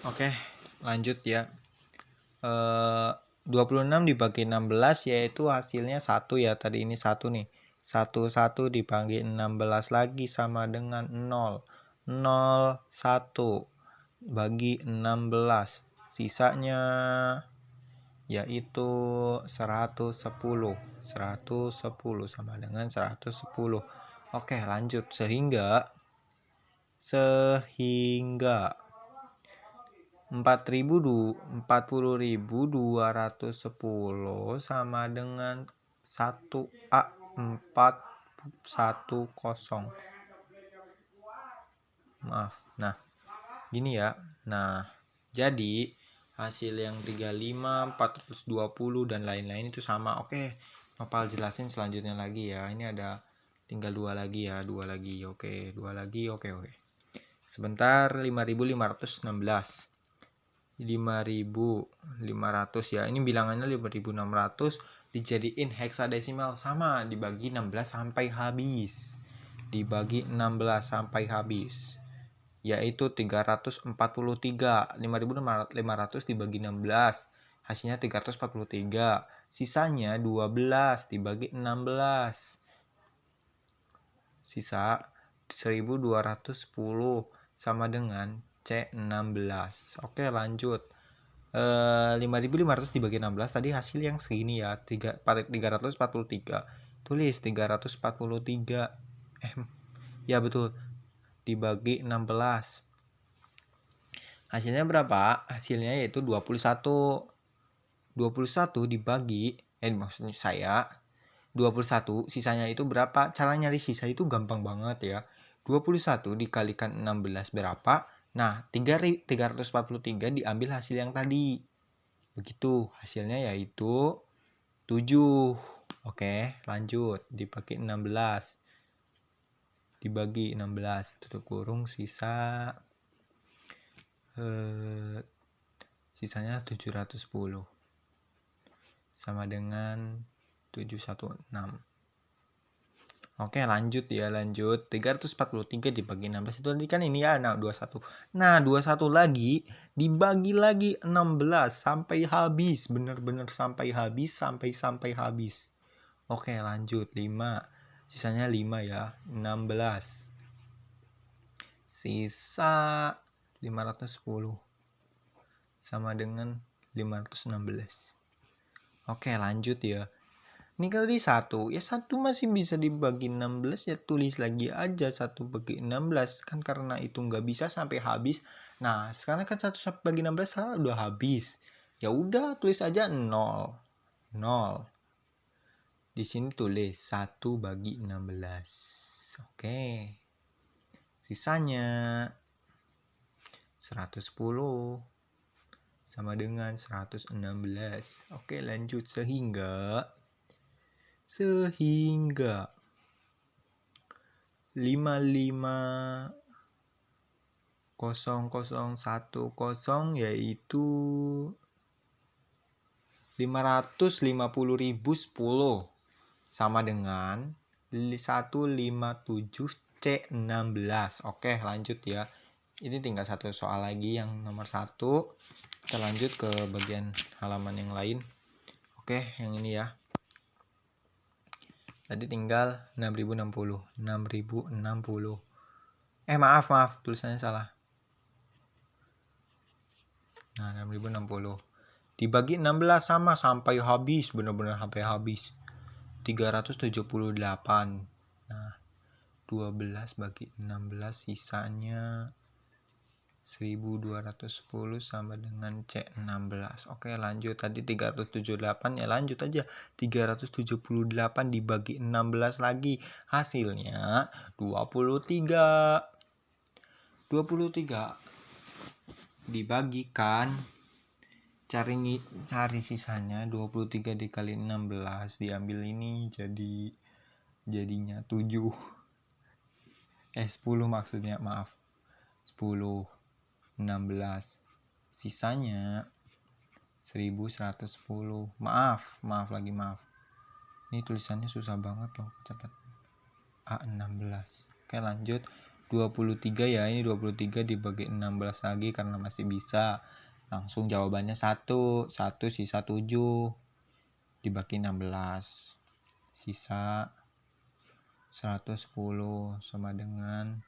Oke, lanjut ya. 26 dibagi 16 yaitu hasilnya 1 ya. Tadi ini 1 nih. 1 dibagi 16 lagi sama dengan 0. 1 bagi 16. Sisanya yaitu 110. 110 sama dengan 110. Oke, lanjut. Sehingga sehingga 40.210 sama dengan 1A410. Maaf. Nah, gini ya. Nah, jadi hasil yang 35, 420 dan lain-lain itu sama. Oke, Nopal jelasin selanjutnya lagi ya. Ini ada tinggal 2 lagi ya, 2 lagi. Oke, 2 lagi. Oke. Sebentar, 5.516. 5.500 ya. Ini bilangannya 5.600 dijadiin heksadesimal sama dibagi 16 sampai habis. Dibagi 16 sampai habis. Yaitu 343. 5.500 dibagi 16. Hasilnya 343. Sisanya 12 dibagi 16. Sisa 1.210 sama dengan C16. Oke, lanjut. 5.500 dibagi 16 tadi hasil yang segini ya, 343. Tulis 343. Ya betul. Dibagi 16. Hasilnya berapa? Hasilnya yaitu 21. 21 dibagi maksudnya saya 21, sisanya itu berapa? Cara nyari sisa itu gampang banget ya. 21 dikalikan 16 berapa? Nah, 343 diambil hasil yang tadi. Begitu, hasilnya yaitu 7. Oke, lanjut. Dibagi 16. Dibagi 16, tutup kurung, sisanya 710. Sama dengan 716. Oke, lanjut ya, lanjut. 343 dibagi 16 itu tadi kan ini ya, 21. Nah, 21 lagi dibagi lagi 16 sampai habis, bener-bener sampai habis, sampai habis. Oke, lanjut. 5. Sisanya 5 ya, 16. Sisa 510 sama dengan 516. Oke, lanjut ya. Ini kali 1, ya 1 masih bisa dibagi 16, ya tulis lagi aja 1 bagi 16, kan karena itu nggak bisa sampai habis. Nah, sekarang kan 1 bagi 16 udah habis. Ya udah, tulis aja 0. Di sini tulis 1 bagi 16. Oke. Sisanya 110 sama dengan 116. Oke, lanjut. Sehingga 55.010 yaitu 550.010 sama dengan 157C16. Oke, lanjut ya. Ini tinggal satu soal lagi yang nomor 1. Kita lanjut ke bagian halaman yang lain. Oke, yang ini ya. Tadi tinggal 6.060. Maaf, tulisannya salah. Nah, 6.060 dibagi 16 sama sampai habis, benar-benar sampai habis. 378. Nah, 12 bagi 16 sisanya 1.210 sama dengan C16. Oke, lanjut. Tadi 378 ya, lanjut aja. 378 dibagi 16 lagi. Hasilnya 23. 23 dibagikan, cari sisanya. 23 dikali 16 diambil ini jadinya 7. 10 maksudnya, maaf. 10, 16. Sisanya 1.110. Maaf. Ini tulisannya susah banget loh, cepat. A16. Oke, lanjut. 23 ya, ini 23 dibagi 16 lagi karena masih bisa. Langsung jawabannya 1 sisa 7 dibagi 16. Sisa 110 sama dengan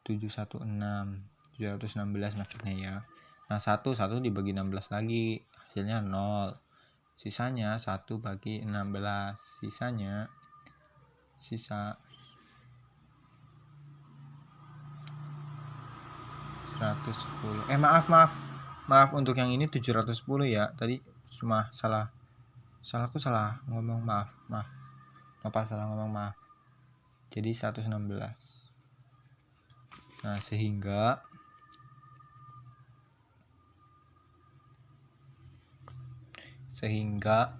716 maksudnya ya. Nah, 1 dibagi 16 lagi, hasilnya 0. Sisanya 1 bagi 16. Sisa 710. Maaf untuk yang ini 710 ya. Tadi cuma salahku salah ngomong, maaf. Apa salah ngomong, maaf. Jadi 116. Nah, sehingga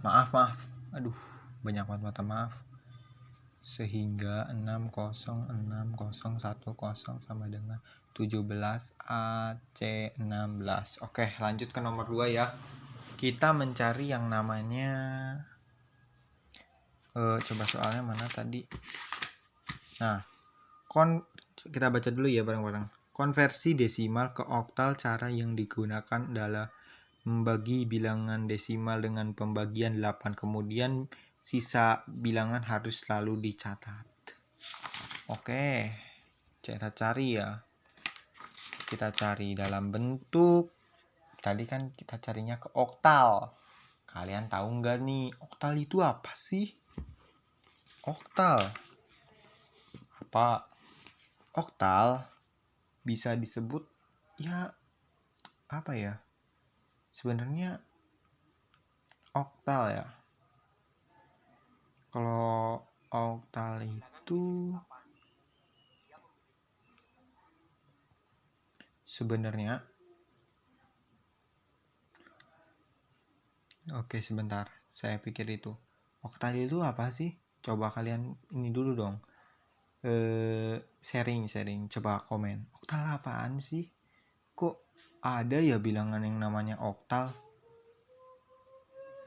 maaf. Aduh, banyak banget mata maaf. Sehingga 60610 sama dengan 17 AC16. Oke, lanjut ke nomor 2 ya. Kita mencari yang namanya coba soalnya mana tadi. Nah, kita baca dulu ya bareng-bareng. Konversi desimal ke oktal, cara yang digunakan adalah membagi bilangan desimal dengan pembagian 8. Kemudian sisa bilangan harus selalu dicatat. Oke, kita cari ya. Kita cari dalam bentuk, tadi kan kita carinya ke oktal. Kalian tahu nggak nih, oktal itu apa sih? Oktal. Apa? Oktal bisa disebut ya apa ya? Sebenarnya oktal ya. Kalau oktal itu sebenarnya, oke sebentar, saya pikir itu. Oktal itu apa sih? Coba kalian ini dulu dong. Sharing, coba komen. Oktal apaan sih? Kok ada ya bilangan yang namanya oktal?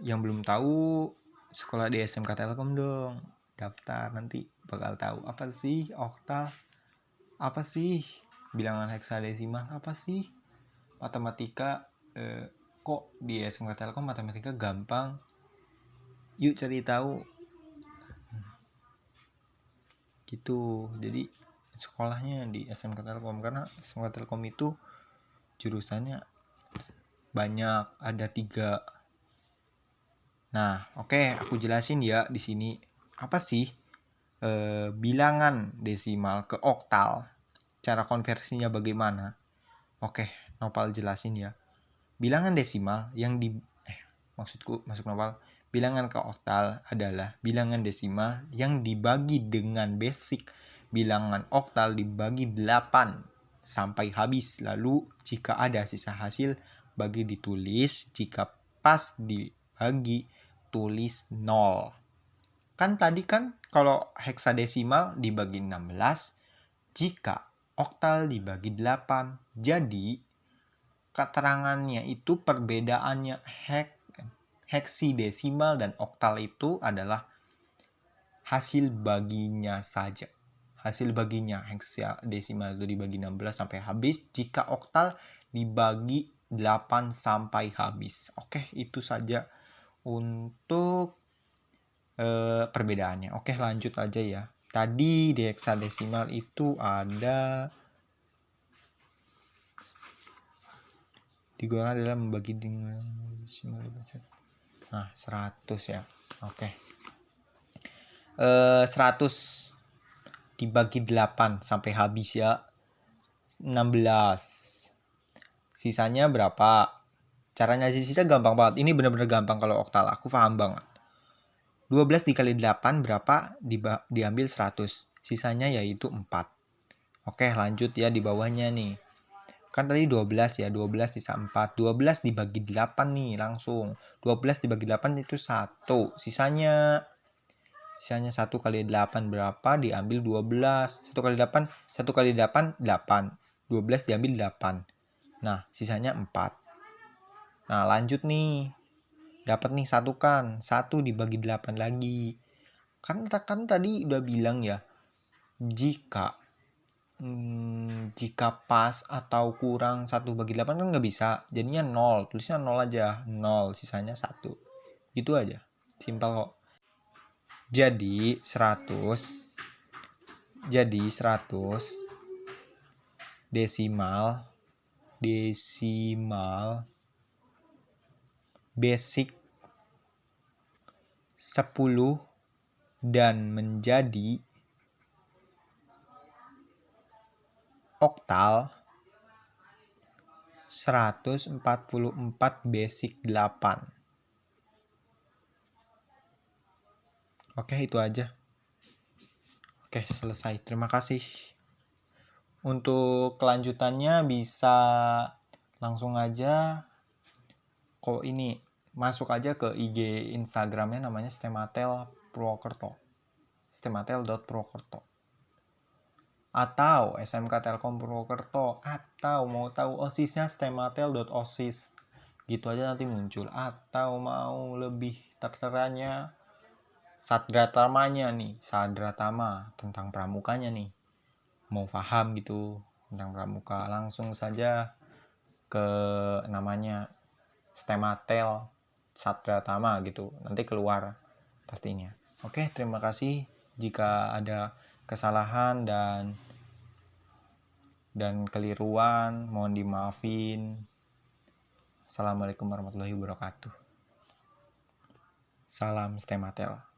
Yang belum tahu, sekolah di SMK Telkom dong. Daftar, nanti bakal tahu. Apa sih oktal? Apa sih bilangan heksadesimal? Apa sih matematika? Kok di SMK Telkom matematika gampang? Yuk cari tahu. Gitu. Jadi sekolahnya di SMK Telkom, karena SMK Telkom itu jurusannya banyak, ada 3. Nah, oke, aku jelasin ya di sini. Apa sih bilangan desimal ke oktal? Cara konversinya bagaimana? Oke, Nopal jelasin ya. Bilangan desimal yang masuk Nopal. Bilangan ke oktal adalah bilangan desimal yang dibagi dengan basic. Bilangan oktal dibagi 8 sampai habis. Lalu jika ada sisa hasil, bagi ditulis. Jika pas dibagi, tulis 0. Kan tadi kan kalau heksadesimal dibagi 16, jika oktal dibagi 8. Jadi keterangannya itu perbedaannya heksidesimal dan oktal itu adalah hasil baginya saja. Hasil baginya heksadesimal itu dibagi 16 sampai habis, jika oktal dibagi 8 sampai habis. Oke, itu saja untuk perbedaannya. Oke, lanjut aja ya. Tadi di heksadesimal itu ada digunakan adalah membagi dengan desimal. Nah, 100 ya. Oke. 100 dibagi 8 sampai habis ya. 16. Sisanya berapa? Caranya sisa gampang banget. Ini benar-benar gampang kalau oktal. Aku paham banget. 12 dikali 8 berapa? Diambil 100. Sisanya yaitu 4. Oke, lanjut ya di bawahnya nih. Kan tadi 12 ya, 12 sisa 4. 12 dibagi 8 nih langsung. 12 dibagi 8 itu 1. Sisanya 1 kali 8 berapa? Diambil 12. 1 kali 8, 1 kali 8, 8. 12 diambil 8. Nah, sisanya 4. Nah, lanjut nih. Dapat nih 1 kan. 1 dibagi 8 lagi. Kan tadi udah bilang ya, jika pas atau kurang 1 bagi 8 kan nggak bisa. Jadinya 0. Tulisnya 0 aja. 0. Sisanya 1. Gitu aja. Simpel kok. Jadi 100 desimal basic 10 dan menjadi oktal 144 basic 8. Oke, itu aja. Oke, selesai. Terima kasih. Untuk kelanjutannya bisa langsung aja kok ini masuk aja ke IG Instagramnya, namanya Stematel Purwokerto, stematel.purwokerto, atau SMK Telkom Purwokerto, atau mau tahu OSISnya stematel.osis, gitu aja nanti muncul. Atau mau lebih terserahnya Sadratamanya nih, Sadratama tentang pramukanya nih, mau paham gitu tentang pramuka, langsung saja ke namanya Stematel Sadratama gitu, nanti keluar pastinya. Oke, terima kasih. Jika ada kesalahan dan keliruan mohon dimaafin. Assalamualaikum warahmatullahi wabarakatuh. Salam Stematel.